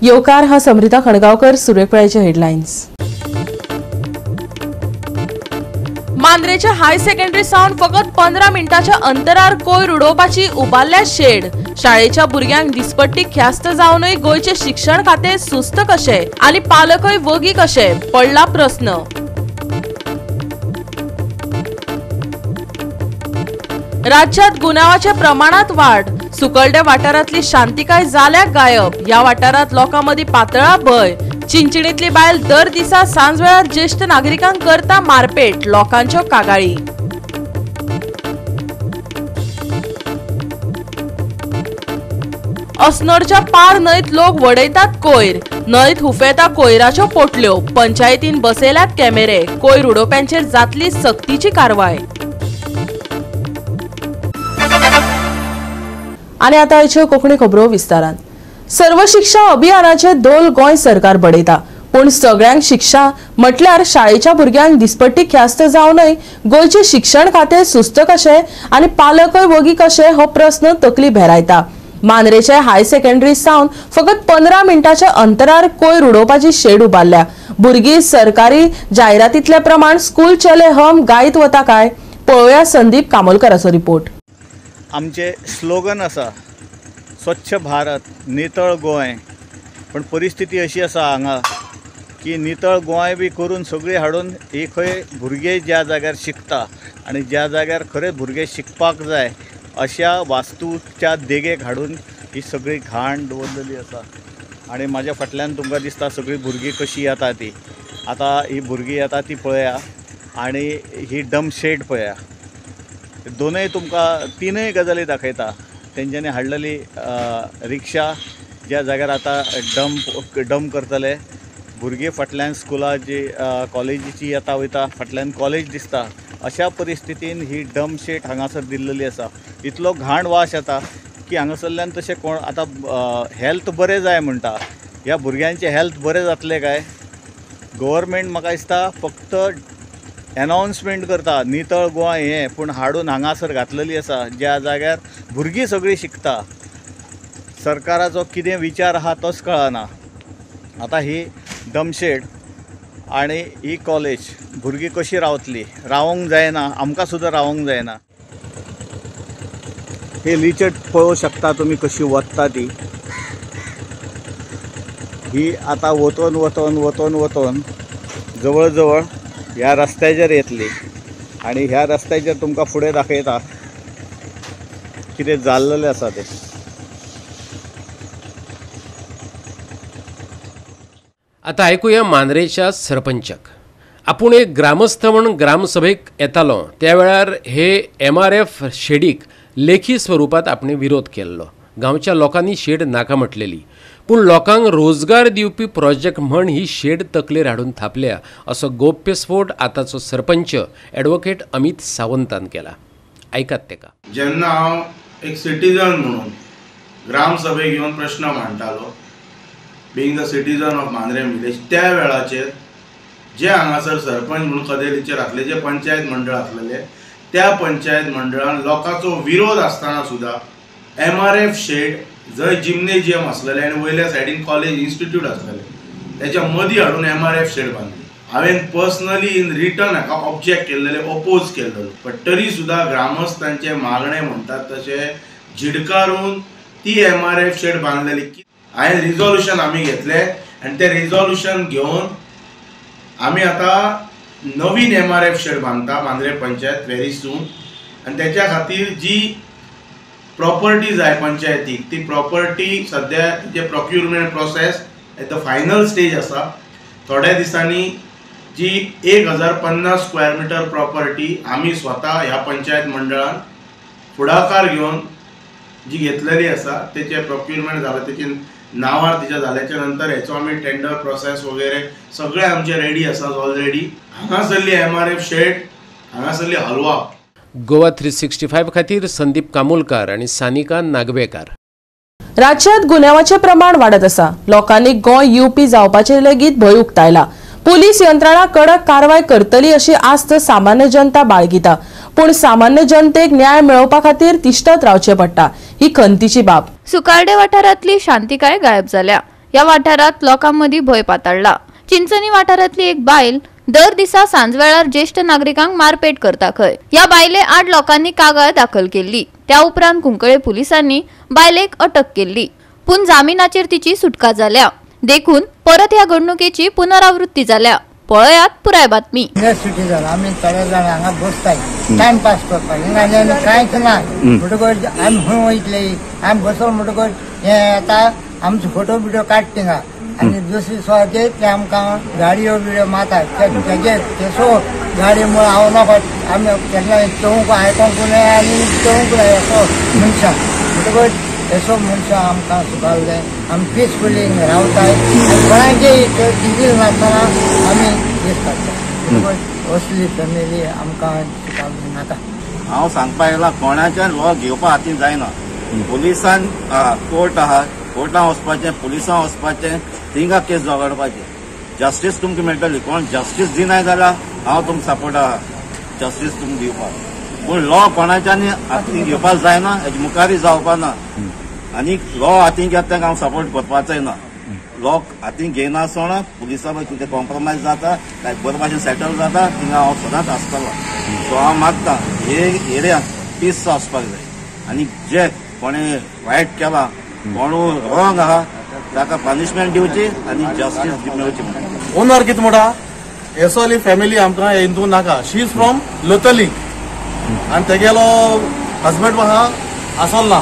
येवकार हा समृता खणगावकर, सुरेखपळाचे हेडलाइन्स। मांद्रेच्या हाय सेकंडरी सावन फकत 15 मिनिटांच्या अंतरार कोयर उडोवपाची उबारल्या शेड। शाळेच्या भुरग्यांक दिसपट्टी ख्यास्त जावनय गोयचे शिक्षण खाते सुस्त कशे आनी पालकय वगी कशे पडला प्रश्न। राज्यात गुन्यांवाच्या प्रमाणात वाढ। सुकळडे वाठारांतली शांतिकाय जाल्या गायब। या वाठारांत लोकांमदी पातळा भय। चिंचणीतली बायल दर दिसा सांज वेळार ज्येष्ठ नागरिकांक करता मारपेट, लोकांच्यो कागाळी। अस्नोरच्या पार न्हंयत लोक वडयतात कोयर। न्हंयत हुफेता कोयराच्यो पोटल्यो। पंचायतीन बसयल्यात कॅमेरे। कोयर उडोवप्यांचेर जातली सक्तीची कारवाय। आणि आता आयच्यो कोंकणी खबरो विस्तारान। सर्व शिक्षा अभियानाचे दोल गोंय सरकार बडयता, पण सगळ्यांक शिक्षा म्हटल्यार शाळेच्या भुरग्यांक दिसपट्टी ख्यास्त जावनय गोयचे शिक्षण खाते सुस्त कशे आनी पालकय वगी कशे हो प्रश्न तकली भेरायता। मांद्रेचे हाय सेकंडरी सावन फकत 15 मिनिटांच्या अंतरार कोयर उडोवपाची शेड उबारल्या। भुरगीं सरकारी जायरातीतले प्रमाण स्कूल चले हम गायत वता काय, पळोवया संदीप कामोलकराचो रिपोर्ट। आमचे स्लोगन आसा स्वच्छ भारत नितळ गोंय, पण परिस्थिती अशी आसा हांगा की नितळ गोंय बी करून सगळी हाडून ही खंय भुरगे ज्या जाग्यार शिकता आनी ज्या जाग्यार खरें भुरगे शिकपाक जाय अशा वास्तूच्या देगेक हाडून ही सगळी घाण दवरलेली आसा। आनी म्हाज्या फाटल्यान तुमकां दिसता सगळी भुरगीं कशी येता ती। आतां ही भुरगीं येता ती पळया आनी ही डंप शेड पळया। दोनय तुमकां तीनय गजाली दाखयता। तेंच्यांनी हाडलेली रिक्षा ज्या जाग्यार आतां डंप करतले, भुरगीं फाटल्यान स्कुलाची कॉलेजीची येता वयता, फाटल्यान कॉलेज दिसता। अशा परिस्थितीन ही डंप शेड हांगासर दिल्लेली आसा। इतलो घाण वास येता की हांगासरल्यान तशें कोण आतां हेल्थ बरें जाय म्हणटा, ह्या भुरग्यांचें हेल्थ बरें जातलें काय? गव्हर्मेंट म्हाका दिसता फक्त अनाउन्समेंट करता नितळ गोंय हें, पूण हाडून हांगासर घातलेली आसा ज्या जाग्यार भुरगीं सगळीं शिकता। सरकाराचो कितें विचार आहा तोच कळना। आतां ही डंप शेड आनी ही कॉलेज भुरगीं कशीं रावतलीं? रावोंक जायना, आमकां सुद्दां रावोंक जायना। ही लिचट पळोवंक शकता तुमी कशी वत्ता ती। ही आतां वतोन वतोन वतोन वतोन जवळ जवळ ह्या रस्त्याचेर येतली आनी ह्या रस्त्याचेर तुमकां फुडें दाखयता कितें जाल्लेलें आसा तें। आता ऐकूया मांद्रेच्या सरपंचाक। आपूण एक ग्रामस्थ म्हणून ग्रामसभेक येतालो त्या वेळार हे MRF शेडीक लेखी स्वरुपात आपणे विरोध केल्लो। गांवच्या लोकांनी शेड नाका म्हटलेली, पूण लोकांक रोजगार दिवपी प्रोजेक्ट म्हण ही शेड तकलेर हाडून थापल्या असो गौप्यस्फोट आताचो सरपंच ॲडव्होकेट अमित सावंतान केला। ऐकात तेका। जेन्ना हांव एक सिटीजन म्हणून ग्रामसभेक येवन प्रश्न मांडटालो, being the citizen of Mandrem village, त्या वेळाचेर जे हांगासर सरपंच म्हणून कदेलीचेर आसले, जे पंचायत मंडळ आसलेले, त्या पंचायत मंडळान लोकांचो विरोध आसतना सुद्धा MRF शेड जंय जिम्नेजियम आसलेले आनी वयल्या सायडीन कॉलेज इन्स्टिट्यूट आसलेले त्याच्या मदीं हाडून MRF शेड बांदली। हांवें पर्सनली इन रिटर्न हाका ऑब्जेक्ट केल्लेले, ओपोज केल्लेलो, पण तरी सुद्धा ग्रामस्थांचे मागणे म्हणटात तशे झिडकारून ती MRF शेड बांदलेली। हांवें रिजोल्यूशन आमी घेतले आनी ते रिजोल्यूशन घेवन आमी आतां नवीन MRF शेड बांदता मांद्रे पंचायत व्हेरी सून। आनी त्याच्या खातीर जी प्रॉपर्टी जाय पंचायतीक, ती प्रॉपर्टी सद्या जे procurement process at the final stage आसा। थोड्या दिसांनी जी 1050 स्क्वेअर मिटर प्रॉपर्टी आमी स्वता ह्या पंचायत मंडळान फुडाकार घेवन जी घेतलेली आसा तेचे प्रोक्युरमेंट जालें, तेचे नावार तिच्या जाल्याच्या नंतर हेचो आमी टेंडर प्रोसेस वगैरे सगळे आमचे रेडी आसा ऑलरेडी। हांगासरली MRF शेड, हांगासरली हलवा। गोवा 365 खातीर संदीप कामोलकार आणि सानिका नागवेकार। राज्यात गुन्यांवाचे प्रमाण वाढत आसा। लोकांनी गोंय येवपी जावपाचे लेगीत भंय उक्तायला। पुलीस यंत्रणा कडक कारवाय करतली अशी आस्त सामान्य जनता बाळगिता, पण सामान्य जनतेक न्याय मेळोवपा खातीर तिष्ठत रावचे पडटा, ही खंतीची बाब। सुकार्डे वाठारांतली शांतिकाय गायब जाल्या। या वाठारात लोकांमदी भय पातळला। चिंचणी वाठारातली एक बायल दर दिसा सांजवेळार ज्येष्ठ नागरिकांक मारपेट करता खंय। या बायले 8 लोकांनी कागाळ दाखल केली। त्या उपरांत कुंकळे पोलिसांनी बायलेक अटक केली, पूण जामिनाचेर तिची सुटका जाल्या। देखून परत ह्या घडणुकेची पुनरावृत्ती जाल्या। पळयात पुराय बातमी। सिटीजन आम्ही थोडे जाण हांगा बसताय टाइम पास करपाक, हिंगा कांयच ना म्हणटकच आमी खंय वयतले, आमी बसोन म्हणटकच हे आता आमचो फोटो बिटो काड थिंगा आनी दुसरी सुवाते ते आमकां गाडयो बिडयो मारतात तेजे तेसो गाडये मुळे हांव नाका आमी केन्ना चोवंक आयकोंक नये आनी चोवंक नये असो मनशां म्हणटकच असो मनशां आमकां सुदारले। आमी पिसफुली रावताय आनी कोणाचेय डिजील नासतना आमी दीस काडटाय। असली फॅमिली आमकां सुदारूंक नाका। हांव सांगपाक येयला कोणाच्यान लॉ घेवपा हातीन जायना। पुलिसान कोर्ट आहा, कोर्टान वचपाचें, पुलिसां वचपाचें, थिंगा केस झगडपाचें। जस्टीस तुमकां मेळटली। कोण जस्टीस दिनाय जाल्यार हांव तुमकां सपोर्ट आहा जस्टीस तुमकां दिवपाक। पूण लॉ कोणाच्यानी हातीन घेवपाक जायना, हेजे मुखारी जावपा ना। आनी लॉ हातीन घेता तांकां हांव सपोर्ट करपाचोय ना। लॉ हातीन घेयना आसतना पुलिसा कितें कॉम्प्रोमायज जाता काय बरे भाशेन सेटल जाता थिंगा हांव सदांच आसतलो। सो हांव मागता हे एरिया पीस आसपाक जाय आनी जे कोणें वायट केला, कोण रॉंग आहा ताका पनिशमेंट दिवची आनी जस्टीस मेळची। ओनर कितें म्हणटा एसोली फॅमिली आमकां हिंदू नाका। शी इज फ्रॉम लोतली आनी तेगेलो हजबंड आहा आसलो ना,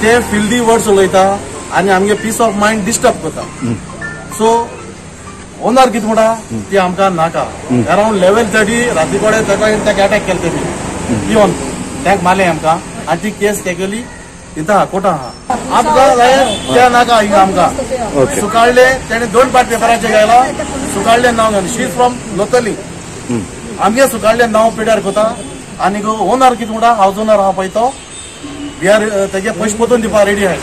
ते फिल्दी वर्ड्स उलयता आनी आमगे पीस ऑफ मायंड डिस्टर्ब करता। सो ओनर कितें म्हणटा ती आमकां नाका। अराउंड 11:30 राती कडेन ताका अटॅक केले तेमी इवन तांकां मारले आमकां आनी ती केस तेगेली इथं कोर्टा आहा। आमकां जाय त्या नाका हिंगा आमकां। सुकाळले तेणे 2 पार्ट पेपराचेर घायला, सुकाळले नांव घालून शी इज फ्रॉम लोतली। आमगे सुकाळले नांव पिड्यार कोता आनी ओनर कितें म्हणटा हाऊस ओनर आहा पळय तो वी आर तेगे पयशे परतून दिवपाक रेडी आहाय।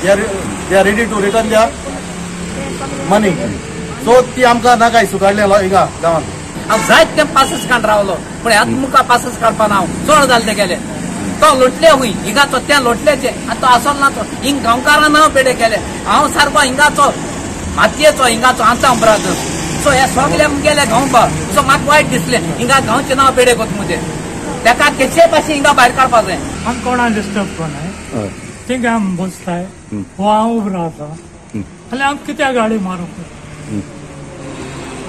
They are ready to return their money. So ती आमकां नाका सुकाळले हिंगा गांवांत। हांव जायत ते पासस काड रावलो पूण ह्यात मुखार पासस काडपा ना हांव चड जालें ते गेले। तो लोटले हुई हिंगाचो त्या लोटलेचे आनी तो आसलो ना तो हिंग गांवकारां नांव पेडे केले। हांव सारको हिंगाचो मातयेचो हिंगाचो आसा ब्रादर। सो हे सगळे गेले गांवकार। सो म्हाका वायट दिसलें हिंगा गांवचे नांव पेडे कोत मुजे ताका केचे पाशी हिंगा भायर काडपा जाय। आम कोणा डिस्टर्ब कोनाय थिंगा आम बसताय हो हांव उबो रावता जाल्यार आम कित्याक गाडी मारूंक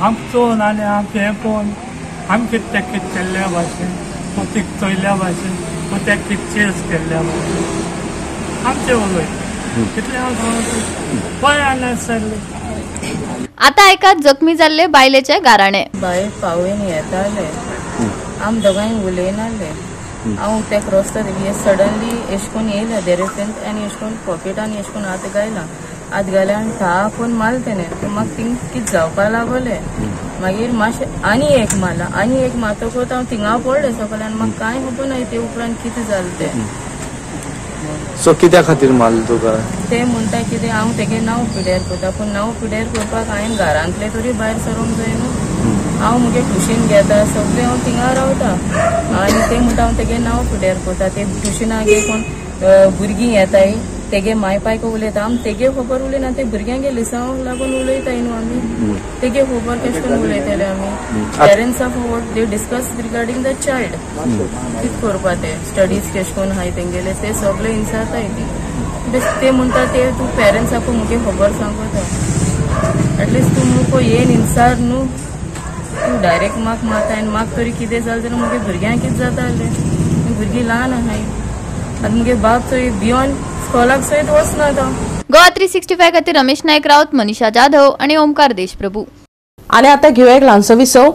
आम चोवन आनी आम हें पळोवन आम कितें कितें केल्ल्या भाशेन तो तीक चोयल्या भाशेन तो त्या कितें चेस केल्ल्या भाशेन आमचें उलयता कितलें हांव पळय अननेसेसरी। आता एकाच जखमी जाल्ले बायलेचे गाराणे। बायल पावयन येताले आम दोगांय उलयनाले। हांव तेका रस्तो सडनली एश कोन येयले देरेफेंत आनी एश कोन पॉकेटान एश कोन हात घाले आनी थापून मारले तेणें। म्हाका थिंग कितें जावपा लागले। मागीर मातशें आनी एक मारला आनी एक मारतकूच हांव थिंगा पडलें सकयल आनी म्हाका कांय खबर ना ते उपरांत कितें जालें तें। सो कित्या खातीर मारलें तुका? ते म्हणटा कितें हांव तेगे नांव पिड्यार करता पूण नांव पिड्यार करपाक हांवें घरांतले तरी भायर सरोंक जाय न्हू। हांव मुगे टुशीन घेता सगळे हांव थिंगा रावता आनी ते म्हणटा हांव तेगे नांव पिड्यार करता। ते टुशिनागे कोण भुरगीं येताय तेगे माय पायक उलयता आम तेगे खबर उलयना ते भुरग्यांगे लिसांक लागून उलयताय न्हू आमी तेगे खबर कशें करून उलयतले आमी। Parents of what they discuss regarding the child कितें करपा ते स्टडीज कशें करून हाय तेंगेले ते सगळे विचारताय ती ते म्हणटा ते तूं पेरंट्साक मुगे खबर सांगता एटलिस्ट तूं मुको येन इन्सार न्हू तूं डायरेक्ट म्हाका मारता आनी म्हाका तरी कितें जालें जाल्यार मुगे भुरग्यांक कितें जातालें भुरगीं ल्हान आहाय आनी मुगे बाप चोय बियोन स्कॉलाक सयत वचना तो। गोवा 365 खातीर रमेश नायक रावत, मनीषा जाधव आणि ओमकार देशप्रभू। आणि आता घेऊया एक ल्हानसो विसव।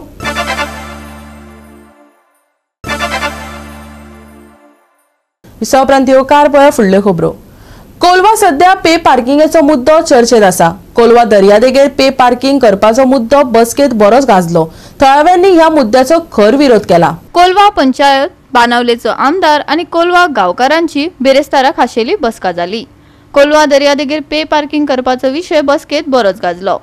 विसव उपरांत येवकार पळय फुडल्यो खबरो। कोलवा सध्या पे पार्किंगेचो मुद्दो चर्चेत आसा। कोलवा दर्यादेगेर पे पार्किंग करपाचो मुद्दो बसकेत बरोच गाजलो। थळाव्यांनी ह्या मुद्द्याचो खर विरोध केला। कोलवा पंचायत बानावलेचो आमदार आणि कोलवा गावकारांची बेरेस्तारा खाशेली बसका जाली। कोलवा दर्यादेगेर पे पार्किंग करपाचो विषय बसकेत बरोच गाजलो।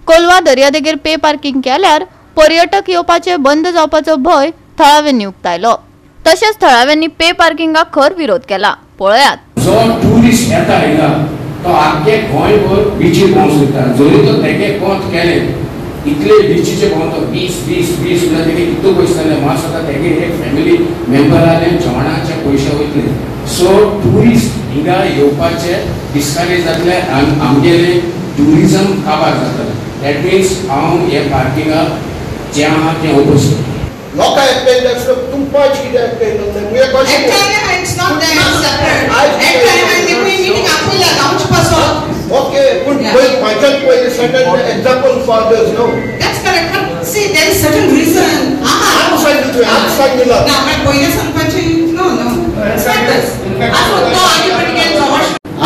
कोलवा दर्यादेगेर पे पार्किंग केल्यार पर्यटक येवपाचे बंद जावपाचो भय थळाव्यांनी उक्तायलो। तशेंच थळाव्यांनी पे पार्किंगाक खर विरोध केला। पळयात जो टुरिस्ट येता हिंगा तो आख्खे गोंयभर बिचीर भोंवूंक सोदता. जरी तो तेगे पोंत केलें इतले बिचीचे भोंवतो 20 म्हणल्यार तेगे इतू पयशे जाले. मात आतां तेगे एक फॅमिली मेंबराले जेवणाचे पयशे वयतले. सो ट्युरिस्ट हिंगा येवपाचे डिस्करेज जातले आनी आमगेले ट्युरिजम काबार जातले. दॅट मिन्स हांव हे पार्किंगाक जें आहा तें ओपोजीट. लोकां एकट्याक तुम पांच कित्याक एकट्याक मुगे कशें इट्स नॉट देट सेपरेट एकट्याक मीटिंग आपल्या गांवचे पासून ओके पूण पांचाक पयलीं certain example for this no that's correct. See there is certain reason आम सांगितलं ना पण पयलीं सांगपाचें नो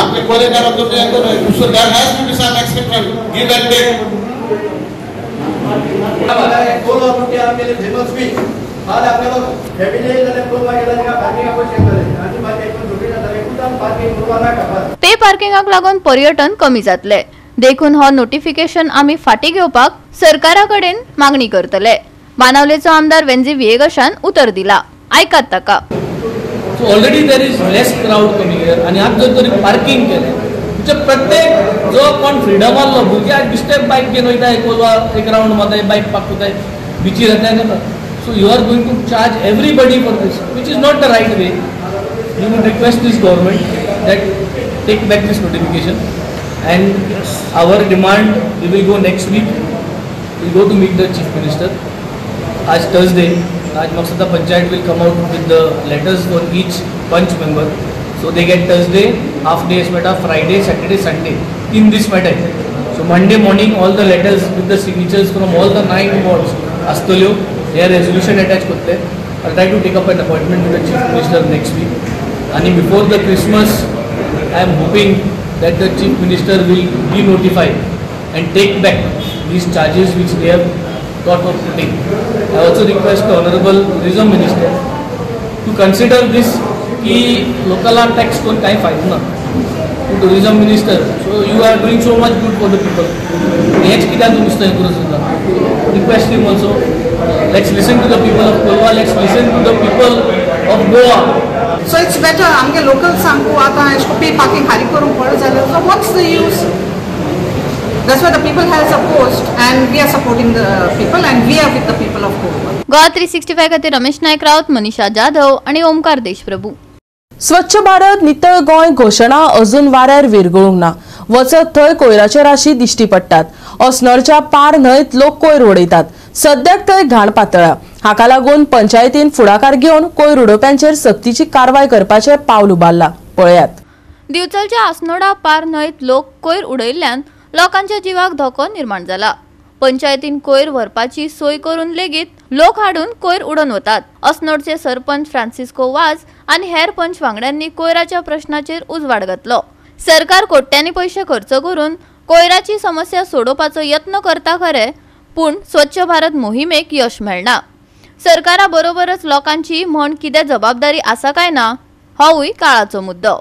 आपले कोरेगारात तुम्ही एकदा so there has to be some exception give and take. Pay पार्किंगाक लागून पर्यटन कमी जातले देखून हो नोटिफिकेशन आमी फाटी घेवपाक सरकारा कडेन मागणी करतले. बाणावलेचो आमदार वेंजी विएगशान उतर दिला. आयकात ताका. So already there is less crowd coming here आणि आज जर तरी पार्किंग केलें म्हणजे प्रत्येक जो कोण फ्रीडम आसलो भुरग्याक बिस्टेप बायक घेवन वयता एक राउंड मारताय बायक पार्क करताय बिचीर येता. So you are going to charge everybody for this which is not the right way. We would request this government that take back this notification and our demand we will go next week. We go to meet the chief minister. आज Thursday. आज मकसद panchayat will come out with the letters for each punch member, so they get Thursday half day मेटा, Friday, Saturday, Sunday 3 दीस मेटा. So Monday morning all the letters with the signatures from all the 9 wards आसतल्यो. हे resolution attach करतले. I'll try to take up an appointment with the chief minister next week. And before the Christmas I am hoping that the chief minister will de-notify and take back these charges which they have got for putting. I also request the Honorable Tourism Minister to consider this कि local tax कोण काही फायदा ना. To Tourism Minister, so you are doing so much good for the people. हेच कित्याक तुमी नुस्तें करूं सोदता. Request him also. Let's listen to the people of Kolwa. Let's listen to the people of Goa. So it's better आमगे local सांगू आता एशको पे parking हारी करूंक पड जाल्यार so what's the use? That's why the people has opposed and we are supporting the people and we are with the people of Kolwa. Goa 365 खातीर रमेश नायक रावत, मनीषा जाधव आणि ओमकार देशप्रभू. स्वच्छ भारत नितळ गोंय घोषणा अजून वाऱ्यार विरगळूंक ना. वचत थंय कोयराचे राशी दिश्टी पडटात. अस्नोरच्या पार न्हंयत लोक कोयर उडयतात. सद्याक थंय घाण पातळ्ळा. हाका लागून पंचायतीन फुडाकार घेवन कोयर उडोवप्यांचेर सक्तीची कारवाय करपाचे पावल उबारला. पळयात. दिवचलच्या आसनोडा पार न्हंयत लोक कोयर उडयल्ल्यान लोकांच्या जिवाक धोको निर्माण जाला. पंचायतीन कोयर व्हरपाची सोय करून लेगीत लोक हाडून कोयर उडोवन वतात. अस्नोडचे सरपंच फ्रांसिस्को वाज आणि हेर पंच वांगड्यांनी कोयराच्या प्रश्नाचेर उजवाड घातलो. सरकार कोट्यांनी पैसे खर्च करून कोयराची समस्या सोडोवपाचो यत्न करता खरे, पूण स्वच्छ भारत मोहिमेक यश मेळना. सरकारा बरोबरच लोकांची म्हण कितें जबाबदारी आसा काय ना होवूय काळाचो मुद्दो.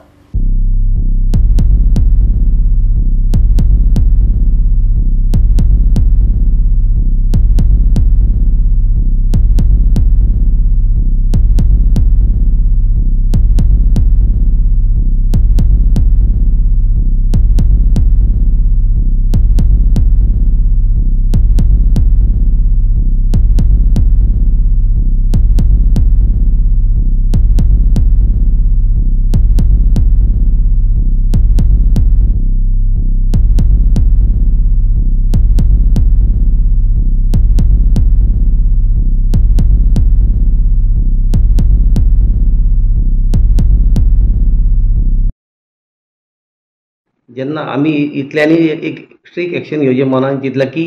जेन्ना आमी इतल्यांनी एक स्ट्रीक एक्शन घेवचें मनान चिंतलां की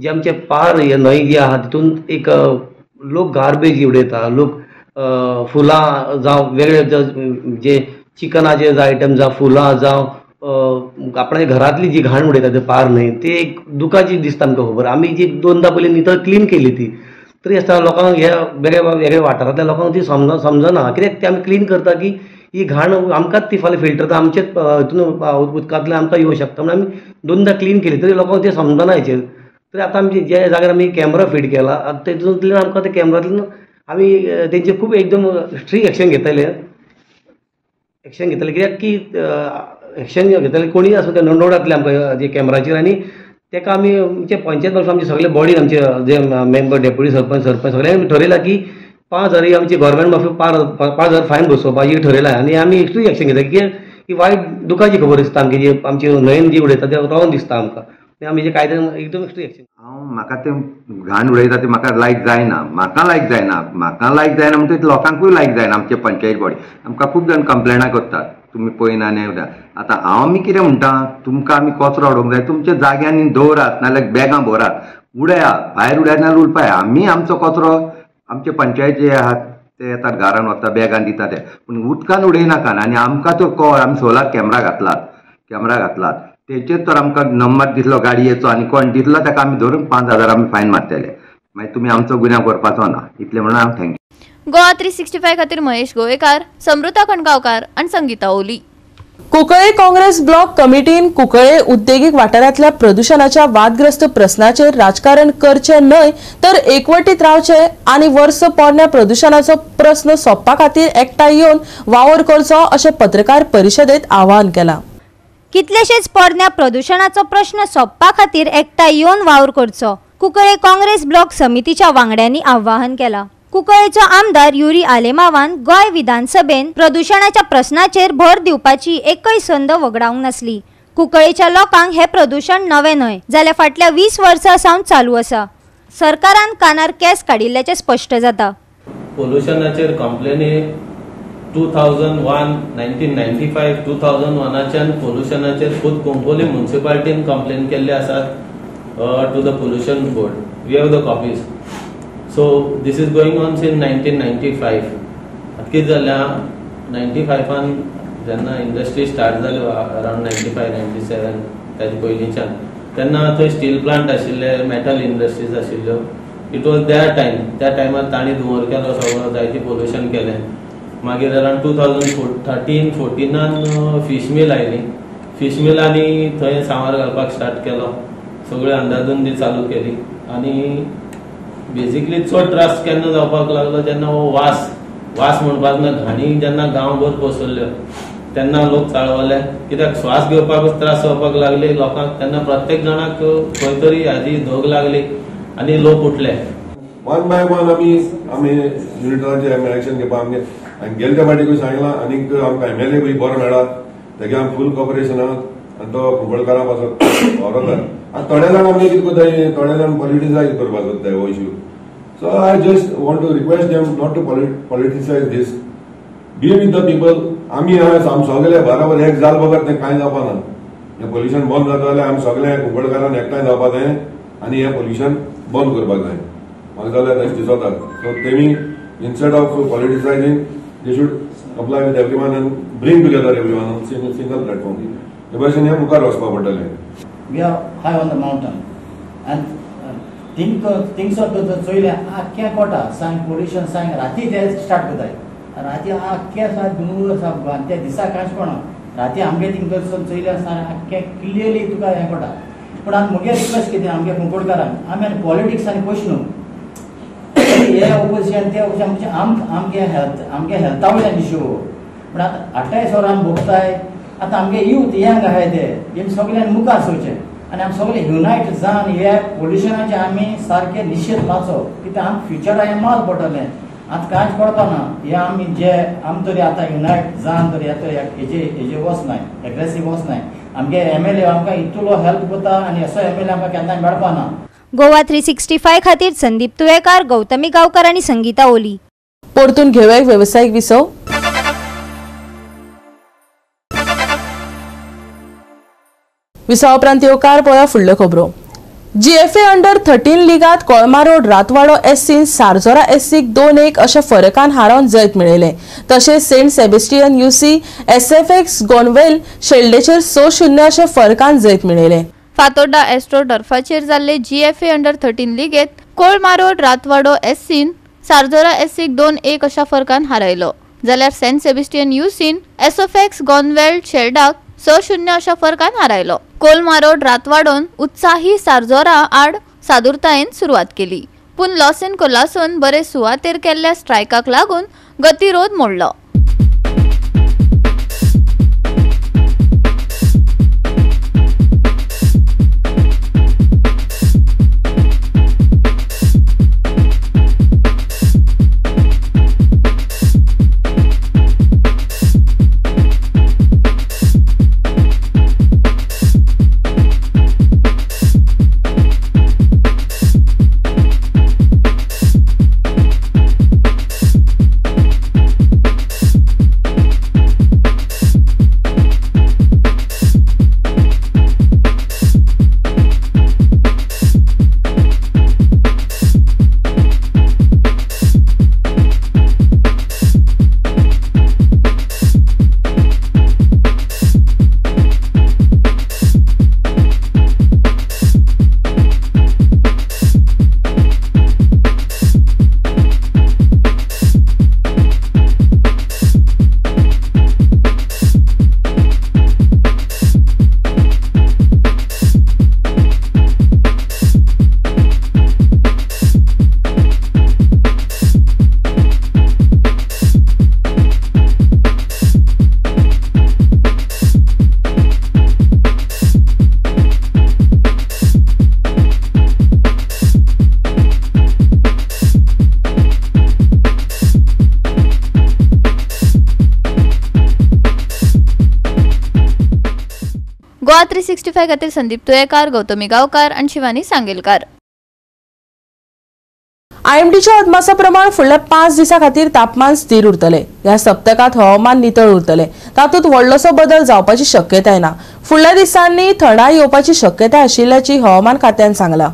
जे आमचे पार न्हंय जी आहा तितून एक लोक गार्बेज उडयता. लोक फुलां जावं वेगळे जे चिकनाचे आयटम जावं फुलां जावं आपणे घरांतली जी घाण उडयता ते पार न्हंय ते एक दुखाची दिसता आमकां खबर. आमी जी 2दा पयलीं नितळ क्लीन केली ती तरी आसतना लोकांक ह्या वेगळ्या वाठारांतल्या लोकांक ती समजना. कित्याक ते आमी क्लीन करता की ही घाण आमकांच ती फाल्यां फिल्टर जाता आमचेच हितून उदकांतल्यान आमकां येवं शकता म्हणून आमी 2दा क्लीन केली तरी लोकांक ते समजना हेचेर. तरी आतां आमी ज्या जाग्यार आमी कॅमेरा फिट केला तेतूंतल्यान आमकां ते कॅमेरांतल्यान आमी तेंचेर खूब एकदम स्ट्रीक एक्शन घेतले कित्याक की एक्शन घेतले कोणी आसूं ते नोंदवडातले आमकां जे कॅमेराचेर आनी तेका आमी आमचे पंचायत वर्सा आमचे सगळे बॉडीन आमचे जे मेंबर डेप्युटी सरपंच सगळ्यांनी ठरयलां की 5,000 ही आमची गव्हर्मेंट माफी 5,000 फायन बसोवपाची ठरयलां आनी आमी स्ट्रीक्ट एक्शन घेता कित्याक ही वायट दुखाची खबर दिसता आमची जी आमची न्हंयेन जी उडयता ते रावन दिसता आमकां आमी जे कायद्यान एकदम स्ट्रीक्ट एक्शन म्हाका ते घाण उडयता ते म्हाका लायक जायना म्हाका लायक जायना म्हणटा ते लोकांकूय लायक जायना आमचे पंचायत बॉडी आमकां खूब जाण कंप्लेनां करतात तुमी पळयना न्ही आतां आमी कितें म्हणटा तुमकां आमी कचरो उडोवंक जाय तुमच्या जाग्यांनी दवरात नाजाल्यार बॅगां भरात उडयात भायर उडयात नाल्यार उडपाय आमी आमचो कचरो आमचे पंचायत जे आहात ते येतात घरान वता बॅगान दिता ते पूण उदकान उडयनाका आनी आमकां तो कळ आमी सोलार कॅमेरा घातलात तेचेर तर आमकां नंबर दितलो गाडयेचो आनी कोण दितलो ताका आमी धरून 5,000 आमी फायन मारतले मागीर तुमी आमचो गुन्यांव करपाचो ना इतलें म्हणून हांव थँक्यू गोवा 365 खातीर महेश गोवेकार, समृता खणगांवकार आणि संगीता ओली. कुंकळे काँग्रेस ब्लॉक कमिटीन कुंकळे उद्देगीक वाठारांतल्या प्रदूषणाच्या वादग्रस्त प्रश्नाचेर राजकारण करचे न्हय तर एकवटीत रावचे आनी वर्स पोरण्या प्रदूषणाचो प्रश्न सोंपपा खातीर एकठांय येवन वावर करचो अशें पत्रकार परिशदेंत आवाहन केलां. कितलेशेच पोरण्या प्रदूषणाचो प्रश्न सोंपपा खातीर एकठांय येवन वावर करचो कुंकळे काँग्रेस ब्लॉक समितीच्या वांगड्यांनी आवाहन केलां. कुंकळेचो आमदार युरी आलेमावान गोंय विधानसभेन प्रदूषणाच्या प्रश्नाचेर भर दिवपाची एकय संद वगडावंक नासली. कुंकळेच्या लोकांक हे प्रदूषण नवें न्हय जाल्यार फाटल्या 20 वर्सां सावन चालू आसा. सरकारान कानार केस काडिल्ल्याचें स्पश्ट जाता. पोल्युशनाचेर कंप्लेनी 2001 1995 2001च्यान पोल्युशनाचेर खुद कुंकोली म्युनिसिपालिटीन कंप्लेन केल्ले आसात to the pollution board. We have the copies. So this is going on since 1995. कितें जालें 95 जेन्ना इंडस्ट्री स्टार्ट जाल्यो अराउंड 95-97 ताजे पयलींच्यान तेन्ना थंय स्टील प्लांट आशिल्ले मेटल इंडस्ट्रीज आशिल्ल्यो. इट वॉज त्या टायमार तांणी धुंवर केलो सगळो जायती पोल्युशन केलें. मागीर अराउंड 2013-14 फीश मिल आयली. फीश मिलांनी थंय सांवार घालपाक स्टार्ट केलो. सगळ्यो अंदाधुंदी चालू केली आनी बेसिकली चड त्रास केन्ना जावपाक लागलो जेन्ना हो वास म्हणपाक ना घाणी जेन्ना गांवभर पसरल्यो तेन्ना लोक चाळवले कित्याक श्वास घेवपाकूच त्रास जावपाक लागले लोकांक. तेन्ना प्रत्येक जाणाक खंय तरी हाजी धोग लागली आनी लोक उठले. वन बाय वन आमी युनिटांचे इलेक्शन घेवपाक आमगे गेले त्या फाटीकूय सांगलां आनीक आमकां एमएलए बी बरो मेळ्ळा तेगे आमी फूल कॉपरेशन आनी तो कुंकळकारां पासून व्हरता. आनी थोडे जाण आमी कितें करताय थोडे जाण पॉलिटिसायज करपाक सोदताय हो issue. So I just want to request them not to politicize this. Be with the people. आमी आम सगळे बराबर एक जाल बगर तें कांय जावपा ना. हें पोल्युशन बंद जाता जाल्यार आमी सगळे कुंकळकारान एकठांय जावपा जाय आनी हें पोल्युशन बंद करपाक जाय. म्हाका जाल्यार तशें दिसता. सो तेमी instead of politicizing they should comply with everyone and bring together everyone on single platform. हे भाशेन हें मुखार वचपा पडटलें. We are high on the mountain and things of the चोयले आख्या कोटा सांग पोल्युशन सांग राती ते स्टार्ट करताय. राती आख्या सा दूर आसा त्या दिसा कांयच पडना. राती आमगे थिंग चोयले आसतना आख्या क्लियरली तुका हें कोटा. पूण आमी म्हगे रिक्वेस्ट कितें आमगे कुंकळकारांक आमी पॉलिटिक्स आनी पयस न्हू हे ऑपोजिशन ते ऑपोजिशन आमगे हेल्था वयल्यान इश्यू. पूण आतां 28 वरां आमी भोगताय. आतां आमगे यूथ यंग आहाय ते हें सगळ्यांनी मुखार सरचें आनी आमी सगळे युनायट जावन हे पोल्युशनाचे आमी सारके निशेध मारचो कित्याक आमकां फ्युचरा हें माल पडटलें. आतां कांयच पडपा ना. हे आमी जे आमी तरी आतां युनायट जावन तरी हेजे वचनाय एग्रेसीव वचनाय. आमगे एमएलए आमकां इतलो हेल्प करता आनी असो एमएलए आमकां केन्नाय मेळपा ना. गोवा 365 खातीर संदीप तुळेकार, गौतमी गांवकर आनी संगीता ओली. परतून घेवया एक वेवसायीक विसव. विसावा उपरांत येवकार पळया फुडल्यो खबरो. जीएफए अंडर 13 लिगात कोळमा रोड रातवाडो एससीन सारजोरा एससीक 2-1 अशा फरकान हारोवन जैत मेळयले. तशेंच सेंट सेबेस्टियन यूसी एसएफएक्स गोनवेल शेल्डेचेर 6-0 अशा फरकान जैत मेळयले. फातोड्डा एस्ट्रो टर्फाचेर जाल्ले जीएफए अंडर 13 लिगेत कोळमा रोड रातवाडो एससीन सारजोरा एससीक 2-1 अशा फरकान हारयलो. जाल्यार सेंट सेबेस्टियन यूसीन एसएफएक्स गोनवेल शेल्डाक 6-0 अशा फरकान हारयलो. कोळमा रोड रातवाडोन उत्साही सारजोरा आड सादुरतायेन सुरवात केली. पूण लॉसेन कोलासोन बरे सुवातेर केल्ल्या स्ट्रायकाक लागून गतिरोध मोडलो. गोवा 365 खातीर संदीप तुयेकार, गौतमी गांवकार आणि शिवानी सांगेलकार. IMDच्या अदमासा प्रमाण फुडल्या 5 दिसां खातीर तापमान स्थिर उरतले. ह्या सप्तकात हवामान नितळ उरतले. तातूंत व्हडलोसो बदल जावपाची शक्यताय ना. फुडल्या दिसांनी थंडाय येवपाची शक्यताय आशिल्ल्याची हवामान खात्यान सांगला.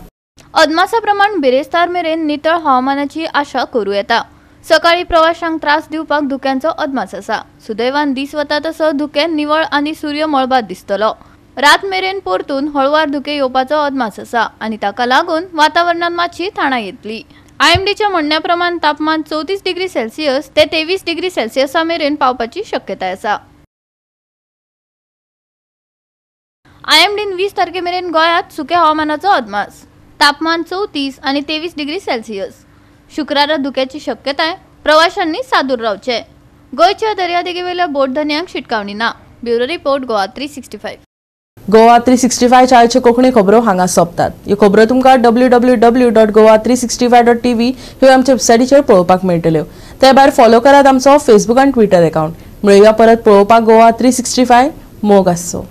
अदमासा प्रमाण बिरेस्तार मेरेन नितळ हवामानाची आशा करूं येता. सकाळी प्रवाशांक त्रास दिवपाक धुक्यांचो अदमास आसा. सुदैवान दीस वता तसो धुके निवळ आनी सूर्य मळबात दिसतलो. रात मेरेन परतून हळुवार धुके येवपाचो अदमास आसा आनी ताका लागून वातावरणात मातशी थंडाय येतली. IMDच्या म्हणण्या प्रमाण तापमान 34 डिग्री सेल्सियस ते 23 डिग्री सेल्सियसा मेरेन पावपाची शक्यताय आसा. IMDन 20 तारखे मेरेन गोंयांत सुक्या हवामानाचो अदमास. तापमान 34 आणि 23 डिग्री सेल्सियस. शुक्रारा धुक्याची शक्यताय. प्रवाशांनी सादूर रावचे. गोंयच्या दर्यादेगेवेल्या बोट धन्यांक शिटकावणी ना. Bureau report Goa 365. गोवा 365 चाळीच्यो कोंकणी खबरो हांगा सोंपतात. ह्यो खबरो तुमकां www.goa365.tv ह्यो आमच्या वेबसायटीचेर पळोवपाक मेळटल्यो. ते भायर फॉलो करात आमचो फेसबूक आनी ट्विटर अकाउंट. मेळुया परत पळोवपाक गोवा 365. मोग आसचो.